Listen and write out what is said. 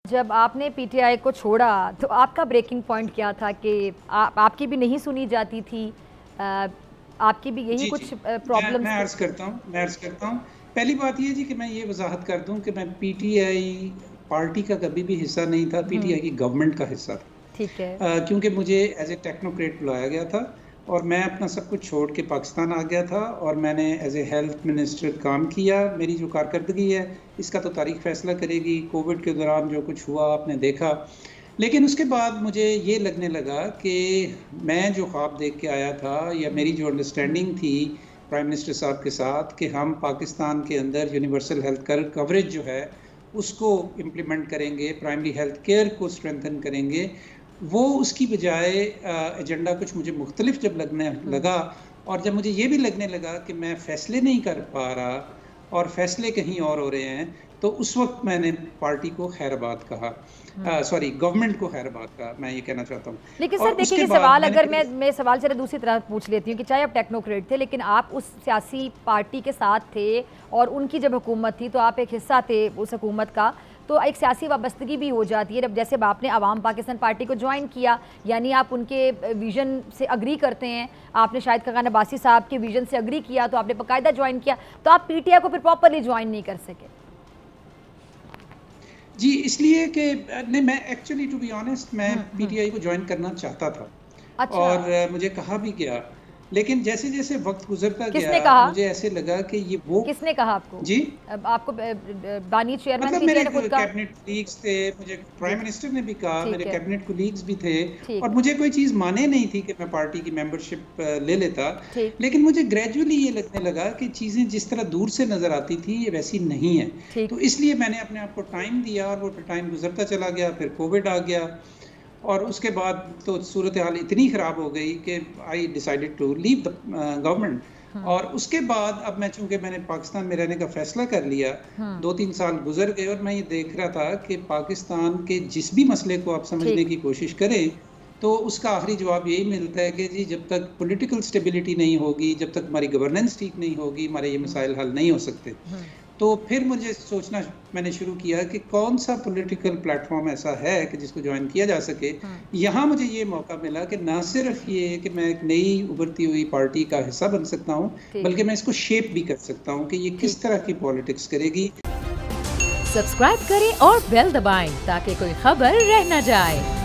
जब आपने पीटीआई को छोड़ा तो आपका ब्रेकिंग पॉइंट क्या था कि आपकी भी नहीं सुनी जाती थी? आपकी भी यही कुछ प्रॉब्लम्स? मैं अर्ज़ करता हूँ। पहली बात ये जी कि मैं ये वजाहत कर दूं कि मैं पीटीआई पार्टी का कभी भी हिस्सा नहीं था, पीटीआई की गवर्नमेंट का हिस्सा था। ठीक है। क्योंकि मुझे एज ए टेक्नोक्रेट बुलाया गया था और मैं अपना सब कुछ छोड़ के पाकिस्तान आ गया था और मैंने एज ए हेल्थ मिनिस्टर काम किया। मेरी जो कारकर्दगी है इसका तो तारीख फैसला करेगी। कोविड के दौरान जो कुछ हुआ आपने देखा, लेकिन उसके बाद मुझे ये लगने लगा कि मैं जो ख्वाब देख के आया था या मेरी जो अंडरस्टैंडिंग थी प्राइम मिनिस्टर साहब के साथ कि हम पाकिस्तान के अंदर यूनिवर्सल हेल्थ कवरेज जो है उसको इम्प्लीमेंट करेंगे, प्राइमरी हेल्थ केयर को स्ट्रेंथन करेंगे, वो उसकी बजाय एजेंडा कुछ मुझे मुख्तलिफ जब लगने लगा और जब मुझे ये भी लगने लगा कि मैं फ़ैसले नहीं कर पा रहा और फैसले कहीं और हो रहे हैं, तो उस वक्त मैंने पार्टी को खैराबाद कहा, सॉरी गवर्नमेंट को खैराबाद कहा, मैं ये कहना चाहता हूँ। लेकिन सर देखिए, ये सवाल अगर मैं सवाल जरा दूसरी तरह पूछ लेती हूँ कि चाहे आप टेक्नोक्रेट थे लेकिन आप उस सियासी पार्टी के साथ थे और उनकी जब हुकूमत थी तो आप एक हिस्सा थे उस हुकूमत का, तो एक सियासी वाबस्तगी भी हो जाती है। जैसे आपने आवाम पाकिस्तान पार्टी को ज्वाइन किया, यानी आप उनके विजन से अग्री करते हैं, आपने शायद खान अब्बासी साहब के विजन से अग्री किया तो आपने बाकायदा ज्वाइन किया, तो आप पीटीआई को फिर प्रॉपरली ज्वाइन नहीं कर सके। जी इसलिए कि नहीं, मैं एक्चुअली टू बी ऑनेस्ट मैं पीटीआई को ज्वाइन करना चाहता था। अच्छा। और मुझे कहा भी गया, लेकिन जैसे जैसे वक्त गुजरता गया मुझे ऐसे लगा कि ये वो किसने कहा आपको? जी आपको बानी चेयरमैन मतलब मेरे कैबिनेट कुलीग्स थे, मुझे प्राइम मिनिस्टर ने भी कहा, मेरे कैबिनेट कुलीग्स भी थे और मुझे कोई चीज़ माने नहीं थी कि मैं पार्टी की मेंबरशिप ले लेता, लेकिन मुझे ग्रेजुअली ये लगने लगा कि चीज़ें जिस तरह दूर से नज़र आती थी ये वैसी नहीं है। तो इसलिए मैंने अपने आप को टाइम दिया और वो टाइम गुजरता चला गया, फिर कोविड आ गया और उसके बाद तो सूरत हाल इतनी ख़राब हो गई कि I decided to leave the government. और उसके बाद अब मैं चूँकि मैंने पाकिस्तान में रहने का फ़ैसला कर लिया, 2-3 साल गुजर गए और मैं ये देख रहा था कि पाकिस्तान के जिस भी मसले को आप समझने की कोशिश करें तो उसका आखिरी जवाब यही मिलता है कि जी जब तक पॉलिटिकल स्टेबिलिटी नहीं होगी, जब तक हमारी गवर्नेंस ठीक नहीं होगी, हमारे ये मसाइल हल नहीं हो सकते। तो फिर मुझे सोचना मैंने शुरू किया कि कौन सा पॉलिटिकल प्लेटफॉर्म ऐसा है कि जिसको ज्वाइन किया जा सके। यहाँ मुझे ये मौका मिला कि ना सिर्फ ये कि मैं एक नई उभरती हुई पार्टी का हिस्सा बन सकता हूँ, बल्कि मैं इसको शेप भी कर सकता हूँ कि ये किस तरह की पॉलिटिक्स करेगी। सब्सक्राइब करें और बेल दबाएं ताकि कोई खबर रह न जाए।